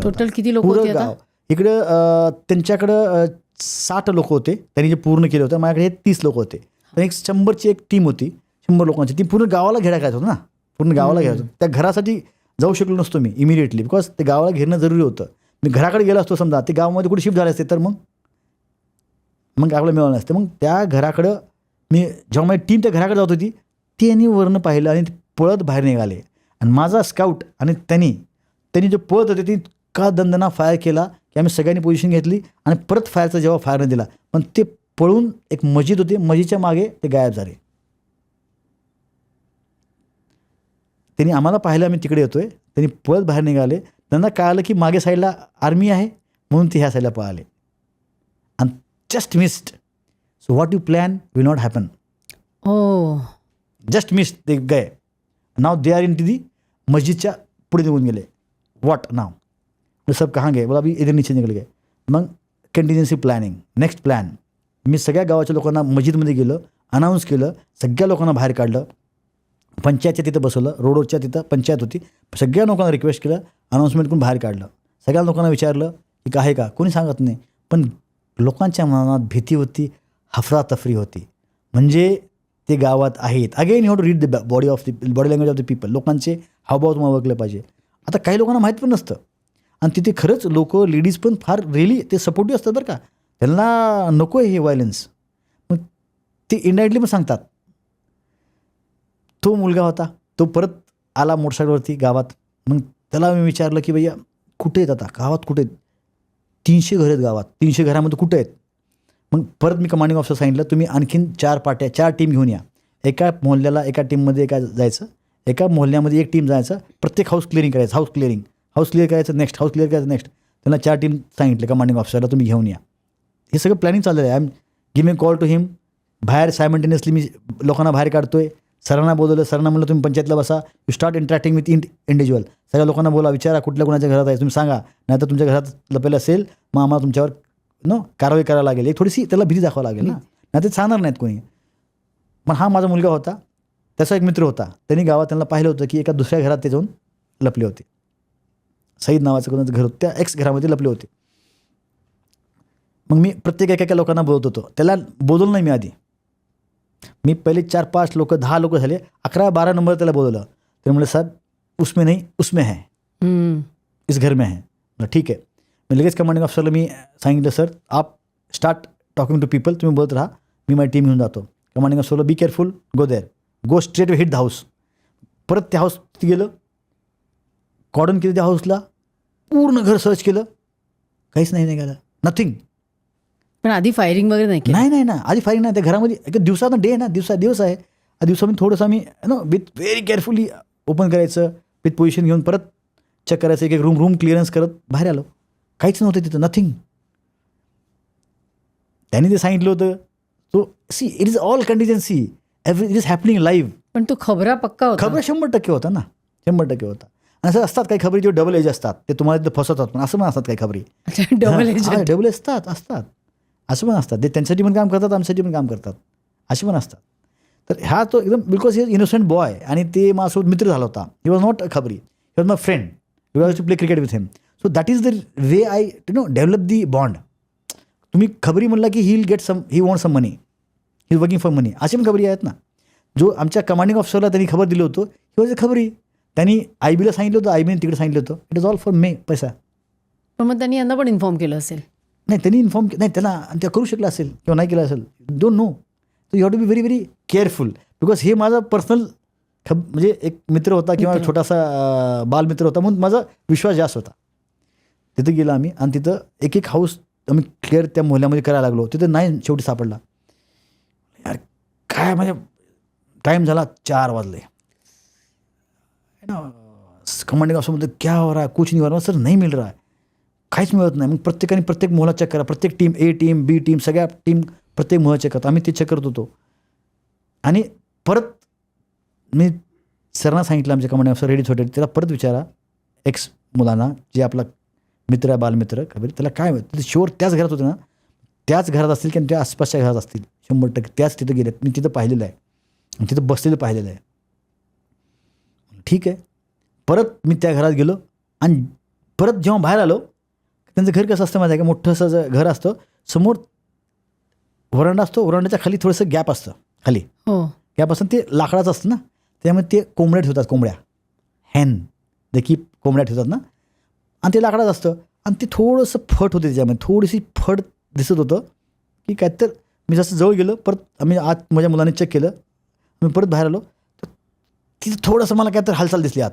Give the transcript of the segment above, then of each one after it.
होता. टोटल किती लोक पुरं होते गाव इकडं त्यांच्याकडं 60 लोक होते, त्यांनी जे पूर्ण केलं होतं. माझ्याकडे 30 लोक होते. तर एक 100ची एक टीम होती, 100 लोकांची. ती पूर्ण गावाला घेरा करायचं होतं ना, पूर्ण गावाला घ्यायचं. त्या घरासाठी जाऊ शकलो नसतो मी इमिडिएटली, बिकॉज ते गावाला घेणं जरुरी होतं. मी घराकडे गेलो असतो समजा, ते गावामध्ये कुठे शिफ्ट झाले असते तर मग आपल्याला मिळालं नसतं. मग त्या घराकडं मी जेव्हा माझी टीम त्या घराकडे जात होती, त्यांनी वरनं पाहिलं आणि पळत बाहेर निघाले. आणि माझा स्काउट आणि त्यांनी जे पळत होते ती का दंदना फायर केला की आम्ही सगळ्यांनी पोझिशन घेतली आणि परत फायरचा जेव्हा फायर न दिला, पण ते पळून एक मस्जिद होती, मस्जिदच्या मागे ते गायब झाले. त्यांनी आम्हाला पाहिलं आम्ही तिकडे येतोय, त्यांनी पळत बाहेर निघाले. त्यांना कळालं की मागे साईडला आर्मी आहे म्हणून ते ह्या साईडला पळाले आणि just missed. So what you plan will not happen. हो, जस्ट मिस्ड ते गए. Now they are into the मस्जिदच्या पुढे निघून गेले. व्हॉट नाव सब कहाँ गए, बोला अभी इधर नीचे निकल गए. मग कंटिन्युअन्सी प्लॅनिंग, नेक्स्ट प्लॅन. मी सगळ्या गावाच्या लोकांना मस्जिदमध्ये गेलं, अनाऊन्स केलं, सगळ्या लोकांना बाहेर काढलं, पंचायतच्या तिथं बसवलं, रोडवरच्या तिथं पंचायत होती, सगळ्या लोकांना रिक्वेस्ट केलं, अनाऊन्समेंट करून बाहेर काढलं. सगळ्या लोकांना विचारलं की आहे का, कोणी सांगत नाही. पण लोकांच्या मनात भीती होती, हफरातफरी होती. म्हणजे ते गावात आहेत. Again you have to read the body language of the people. लोकांचे हावभाव तुम्हाला ओळखले पाहिजे. आता काही लोकांना माहीत पण नसतं आणि तिथे खरंच लोक लेडीज पण फार रिअली ते सपोर्टिव्ह असतात बरं का. त्यांना नको आहे हे व्हायलन्स. मग ते इनडायरेक्टली पण सांगतात. तो मुलगा होता, तो परत आला मोटरसायकलवरती गावात. मग त्याला मी विचारलं की भैया कुठे आहेत आता, गावात कुठे आहेत? 300 घरं आहेत गावात, 300 घरामध्ये कुठे आहेत? मग परत मी कमांडिंग ऑफिसर सांगितलं तुम्ही आणखीन 4 टीम घेऊन या. एका मोहल्ल्याला एका टीममध्ये जायचं, एका मोहल्ल्यामध्ये एक टीम जायचं, प्रत्येक हाऊस क्लिअरिंग करायचं. हाऊस क्लिअर करायचं, नेक्स्ट हाऊस क्लिअर करायचं, नेक्स्ट. त्यांना 4 टीम सांगितले कमांडिंग ऑफिसरला तुम्ही घेऊन या. हे सगळं प्लॅनिंग चाललेलं आहे. I am giving call to him. बाहेर सायमल्टेनियसली मी लोकांना बाहेर काढतोय. सरांना बोलवलं, सरांना म्हणलं तुम्ही पंचायतला बसा, you start interacting with individual. सगळ्या लोकांना बोला, विचारा कुठल्या कोणाच्या घरात आहे तुम्ही सांगा, नाही तर तुमच्या घरात लपलेलं असेल मग आम्हाला तुमच्यावर कारवाई करायला लागेल. एक थोडीशी त्याला भीती दाखवावं लागेल ना, नाही ते सांगणार नाहीत कोणी. पण हा माझा मुलगा होता, त्याचा एक मित्र होता, त्यांनी गावात त्यांना पाहिलं होतं की एका दुसऱ्या घरात ते जाऊन लपले होते. सईद नावाचं कोणाचं घर होतं, त्या एक्स घरामध्ये लपले होते. मग मी प्रत्येक एका लोकांना बोलत होतो. त्याला बोलवलं नाही मी आधी. मी पहिले 4-5 लोक 10 लोक झाले, 11-12 नंबर त्याला बोलवलं. ते म्हणले साहेब उसमें नहीं उसमें है, इस घर में है. म्हणलं ठीक आहे. मी लगेच कमांडिंग ऑफिसरला मी सांगितलं सर आप स्टार्ट टॉकिंग टू पीपल, तुम्ही बोलत राहा, मी माझी टीम घेऊन जातो. कमांडिंग ऑफिसरला be careful, go there, go straight hit the house. परत त्या हाऊस गेलं, कॉर्डन केलं त्या हाऊसला, पूर्ण घर सर्च केलं, काहीच नाही निघालं, नथिंग. पण आधी फायरिंग वगैरे नाही केलं? नाही ना, आधी फायरिंग नाही. त्या घरामध्ये एक दिवसानं डे आहे ना, दिवस आहे. दिवसामध्ये थोडंसं आम्ही विथ व्हेरी केअरफुली ओपन करायचं, विथ पोझिशन घेऊन परत चेक करायचं, एक रूम क्लिअरन्स करत बाहेर आलो. काहीच नव्हतं तिथं, नथिंग. त्यांनी ते सांगितलं होतं. So see it is all contingency, it is happening live. पण तो खबरा पक्का होता? खबर 100% होता ना, 100% होता. आणि असं असतात काही खबरी जे डबल एज असतात, ते तुम्हाला तिथं फसवतात. पण असं पण असतात काही खबरी डबल एज असतात असं पण असतात. ते त्यांच्यासाठी पण काम करतात, आमच्यासाठी पण काम करतात, असे पण असतात. तर ह्या तो एकदम बिकॉज ही इनोसेंट बॉय आणि ते माझ्यासोबत मित्र झाला होता. ही वॉज नॉट अ खबरी, he was my friend. We have to play cricket with him. So that is the way I develop the bond. तुम्ही खबरी म्हणला की he will get some, he want some money, he is working for money, असे पण खबरी आहेत ना. जो आमच्या कमांडिंग ऑफिसरला त्यांनी खबर दिलं होतं, ही वॉज अ खबरी. त्यांनी IBला सांगितलं होतं, IBने तिकडे सांगितलं होतं, इट इज ऑल फॉर मे पैसा. पण मग त्यांनी यांना पण इन्फॉर्म केलं असेल? नाही, त्यांनी इन्फॉर्म नाही, त्यांना त्या करू शकलं असेल किंवा नाही केलं असेल, don't know. So you have to be very very careful. Because हे माझा पर्सनल म्हणजे एक मित्र होता किंवा छोटासा बालमित्र होता, म्हणून माझा विश्वास जास्त होता. तिथं गेलो आम्ही आणि तिथं एक हाऊस आम्ही क्लिअर त्या मोहल्ल्यामध्ये करायला लागलो. तिथं नाही शेवटी सापडला. यार काय म्हणजे टाईम झाला, 4 वाजले. कमांडिंग ऑफिसरमध्ये क्या हो रहा है, कुछ नहीं हो रहा सर, नहीं मिल रहा है, काहीच मिळत नाही. मग प्रत्येकाने प्रत्येक मोहल्ला चेक करा, प्रत्येक team, A team, B team, सगळ्या टीम प्रत्येक मोहल्ला चेक करतो. आम्ही ते चेक करत होतो. आणि परत मी सरांना सांगितलं, आमच्या कमांडिंग ऑफिसर रेडीच होते, त्याला परत विचारा एक्स मुलांना, जे आपला मित्र आहे, बालमित्र खबर, त्याला काय ते शुअर त्याच घरात होते ना, त्याच घरात असतील किंवा त्या आसपासच्या घरात असतील, 100% त्याच तिथं गेलेत. मी तिथं पाहिलेलं आहे आणि तिथं बसलेलं पाहिलेलं आहे. ठीक आहे. परत मी त्या घरात गेलो आणि परत जेव्हा बाहेर आलो, त्यांचं घर कसं असतं माहिती आहे का, मोठं असं घर असतं, समोर वरांडा असतो, वरांड्याच्या खाली थोडंसं गॅप असतं, खाली हो गॅप असतं, ते लाकडाचं असतं ना, त्यामुळे ते कोंबड्या ठेवतात, कोंबड्या हॅन देखील कोंबड्या ठेवतात ना, आणि ते लाकडाचं असतं, आणि ते थोडंसं फट होते त्याच्यामध्ये, थोडीशी फट दिसत होतं की काय. तर मी जसं जवळ गेलो, परत आम्ही आत माझ्या मुलांनी चेक केलं, मी परत बाहेर आलो, तर तिथं थोडंसं मला काय तर हालचाल दिसली आत,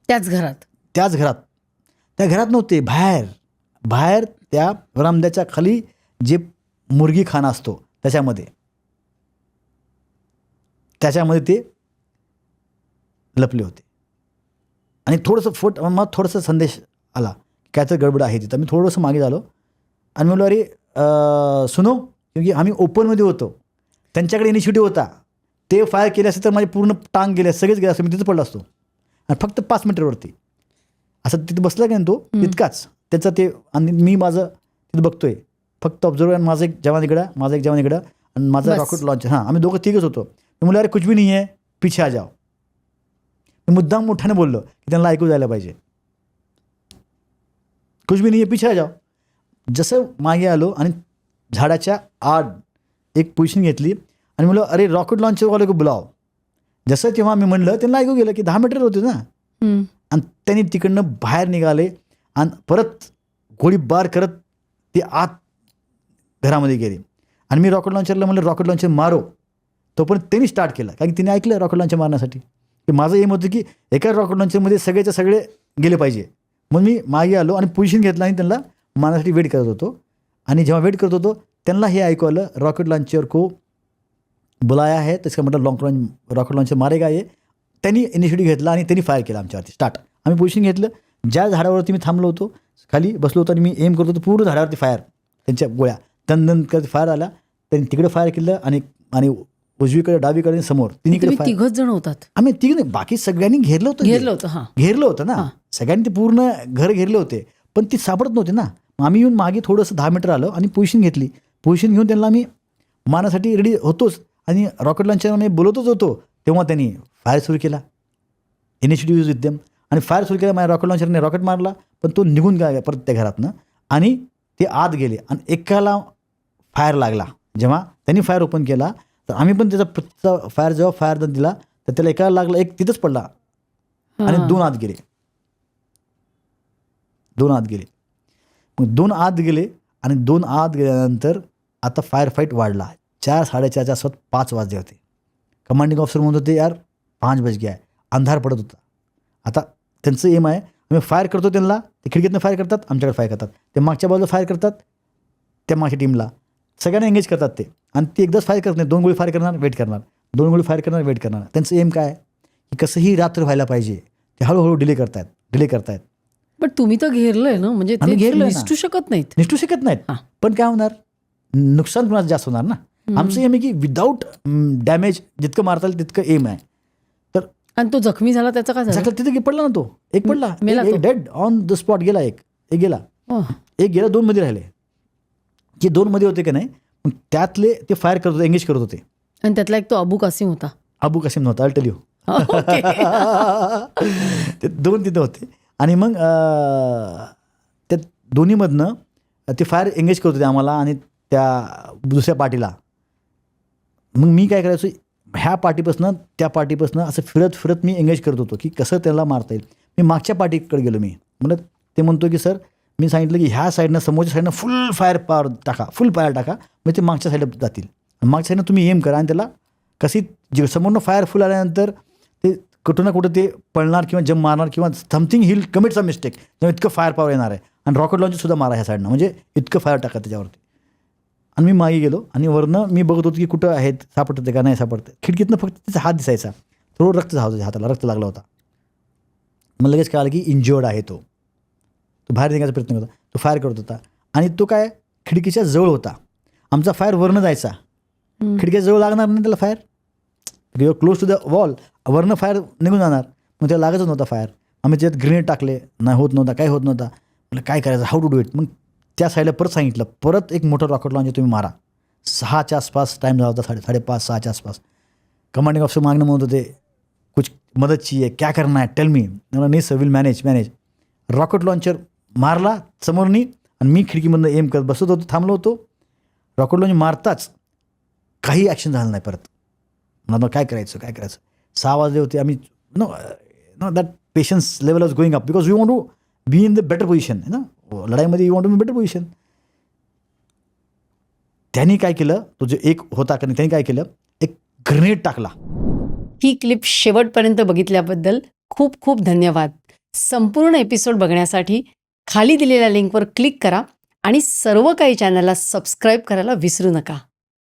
त्याच घरात. त्याच घरात. त्या घरात नव्हते, बाहेर बाहेर त्या वरांड्याच्या खाली जे मुर्गी खाना असतो त्याच्यामध्ये ते लपले होते. आणि थोडंसं मला थोडंसं संदेश आला, काय तर गडबड आहे तिथं. मी थोडंसं मागे झालो आणि म्हणलो, अरे सुनो, क्योंकि आम्ही ओपनमध्ये होतो, त्यांच्याकडे इनिशिएटिव्ह होता, ते फायर केले असते तर माझे पूर्ण टांग गेले, सगळेच गेले असते, मी तिथं पडलो असतो. आणि फक्त 5 मीटरवरती असं तिथं बसला का तो तितकाच त्याचं ते, आणि मी माझं तिथं बघतोय फक्त ऑब्झर्व, आणि माझं एक जवान इकडं, माझं एक जवान इकडं, आणि माझा बस. Rocket launcher. हां, आम्ही दोघं तिघच होतो. मी म्हणलं, अरे कुछ भी नाही आहे, पीछे आ जाओ. मी मुद्दाम मोठ्याने बोललो की त्यांना ऐकू जायला पाहिजे, कुछ भी नाही आहे, पीछे आ जाओ. जसं मागे आलो आणि झाडाच्या आड एक पोझिशन घेतली आणि म्हणलं, अरे रॉकेट लॉन्चरवाले को बुलाव. जसं तेव्हा मी म्हणलं, त्यांना ऐकू गेलं की 10 मीटर होते ना, आणि त्यांनी तिकडनं बाहेर निघाले आणि परत गोळीबार करत ते आत घरामध्ये गेले. आणि मी रॉकेट लॉन्चरला म्हणलं, रॉकेट लॉन्चर मारो. तोपर्यंत त्यांनी स्टार्ट केला, कारण की त्यांनी ऐकलं रॉकेट लॉन्चर मारण्यासाठी, की माझं एम होतं की एका रॉकेट लॉन्चरमध्ये सगळेच्या सगळे गेले पाहिजे. मग मी मागे आलो आणि पोझिशन घेतला आणि त्यांना मारण्यासाठी वेट करत होतो. आणि जेव्हा वेट करत होतो त्यांना हे ऐकू आलं, रॉकेट लॉन्चर को बुलाया है, त्याचा मतलब रॉकेट लॉन्चर मारेगा ये. त्यांनी इनिशिएटिव्ह घेतला आणि त्यांनी फायर केला आमच्यावरती स्टार्ट. आम्ही पोझिशन घेतलं, ज्या झाडावरती मी थांबलो होतो, खाली बसलो होतो आणि मी एम करत होतो, पूर्ण झाडावरती फायर, त्यांच्या गोळ्या तन करत फायर आला. त्यांनी तिकडे फायर केलं आणि उजवीकडे, डावीकडे आणि समोर तिन्हीकडे फायर. तिघच जण होतात. आम्ही तिघ नाही, बाकी सगळ्यांनी घेरलं होतं. हां, घेरलं होतं ना, सगळ्यांनी ते पूर्ण घर घेरले होते, पण ती सापडत नव्हते ना. मग आम्ही येऊन मागे थोडंसं 10 मीटर आलो आणि पोझिशन घेतली. पोझिशन घेऊन त्यांना आम्ही मारण्यासाठी रेडी होतोच, आणि रॉकेट लॉन्चरने बोलतच होतो तेव्हा त्यांनी फायर सुरू केला, इनिशिएटिव्ह यूज विथ देम, आणि फायर सुरू केला. माझ्या रॉकेट लॉन्चरने रॉकेट मारला, पण तो निघून गेला परत त्या घरातनं, आणि ते आत गेले आणि एकाला फायर लागला. जेव्हा त्यांनी फायर ओपन केला तर आम्ही पण त्याचा फायर, जेव्हा फायर दिला तर त्याला एकाला लागला, एक तिथंच पडला आणि 2 आत गेले. मग 2 आत गेले आणि 2 आत गेल्यानंतर आता फायर फाईट वाढला. 4, 4:30च्या आसपास 5 वाजले होते. कमांडिंग ऑफिसर म्हणत होते, यार 5 बज गया आहे, अंधार पडत होता. आता त्यांचं एम आहे, आम्ही फायर करतो त्यांना, ते खिडकीतनं फायर करतात, आमच्याकडे फायर करतात, ते मागच्या बाजूला फायर करतात, त्या मागच्या टीमला सगळ्यांना एंगेज करतात ते, आणि ते एकदाच फायर करत नाही, 2 गोळी फायर करणार, वेट करणार, 2 गोळी फायर करणार, वेट करणार. त्यांचं एम काय की कसंही रात्र व्हायला पाहिजे, ते हळूहळू डिले करतायत. पण तुम्ही तर घेरलंय ना, म्हणजे आम्ही घेरलंय ना. निसटू शकत नाहीत. निष्ठू शकत नाहीत, पण काय होणार, नुकसान कुणाचं जास्त होणार ना. आमचं एम आहे की विदाऊट डॅमेज जितकं मारता येईल तितकं एम आहे. तर आणि तो जखमी झाला त्याचा काय झालं? तिथे पडला ना, तो एक पडला, मेला तो. डेड ऑन द स्पॉट गेला, एक गेला, हो. एक गेला, 2 मध्ये राहिले. जे 2 मध्ये होते का नाही, मग त्यातले ते फायर करत होते, एंगेज करत होते. आणि त्यातला एक तो अबू कासिम होता. अबू कासिम नव्हता, अल टेल यू. ओके. ते 2 तिथं होते. आणि मग त्या दोन्हीमधनं ते फायर एंगेज करत होते आम्हाला आणि त्या दुसऱ्या पार्टीला. मग मी काय करायचो, ह्या पार्टीपासून त्या पार्टीपासून असं फिरत मी एंगेज करत होतो की कसं त्याला मारता येईल. मी मागच्या पार्टीकडे गेलो. मी म्हणत ते म्हणतो की सर, मी सांगितलं की ह्या साईडनं, समोरच्या साईडनं फुल फायर टाका, मग ते मागच्या साईडला जातील. मागच्या साईडनं तुम्ही एम करा आणि त्याला कशी, जे समोरनं फायर फुल आल्यानंतर ते कुठं ना कुठं ते पळणार किंवा जम मारणार किंवा something hill commit a mistake, जेव्हा इतकं फायर पॉवर येणार आहे. आणि रॉकेट लॉन्चरसुद्धा मारा ह्या साईडनं, म्हणजे इतकं फायर टाका त्याच्यावरती. आणि मी मागे गेलो आणि वरनं मी बघत होतो की कुठं आहेत, सापडतं ते का नाही सापडतं. खिडकीतनं फक्त त्याचा हात दिसायचा, थोडं रक्त झालं, हाताला रक्त लागला होता. मग लगेच कळालं की इंज्युअर्ड आहे तो बाहेर निघायचा प्रयत्न करत होता, तो फायर करत होता. आणि तो काय खिडकीच्या जवळ होता. आमचा फायर वरनं जायचा, खिडकीच्या जवळ लागणार नाही त्याला fire, you're close to the wall, वरनं फायर निघून जाणार, मग त्याला लागतच नव्हता फायर. आम्ही त्याच्यात ग्रेनेड टाकले, नाही होत नव्हता, काय होत नव्हता. म्हटलं काय करायचं, हाऊ टू डू इट. मग त्या साईडला परत सांगितलं, परत एक मोठं रॉकेट लॉन्चर तुम्ही मारा. 6च्या आसपास टाईम झाला होता, 5:30, 6च्या आसपास. कमांडिंग ऑफिसर मागणं म्हणत होते, कुछ मदत चाहिए, क्या करना है, टेल मी. नाही sir, will manage. Rocket launcher मारला समोरनी आणि मी खिडकीमधनं एम करत बसत होतो, थांबलो होतो. रॉकेट लॉन्च मारताच काही ॲक्शन झालं नाही परत. मला काय करायचं 6 वाजले होते. आम्ही know that patience level was going up because you want to be in the better position ना, लढाईमध्ये you want to be better position. त्यांनी काय केलं, तो जो एक होता का नाही, त्यांनी काय केलं, एक ग्रेनेड टाकला. ही क्लिप शेवटपर्यंत बघितल्याबद्दल खूप खूप धन्यवाद. संपूर्ण एपिसोड बघण्यासाठी खाली दिलेल्या लिंकवर क्लिक करा आणि सर्व काही चॅनलला सबस्क्राईब करायला विसरू नका.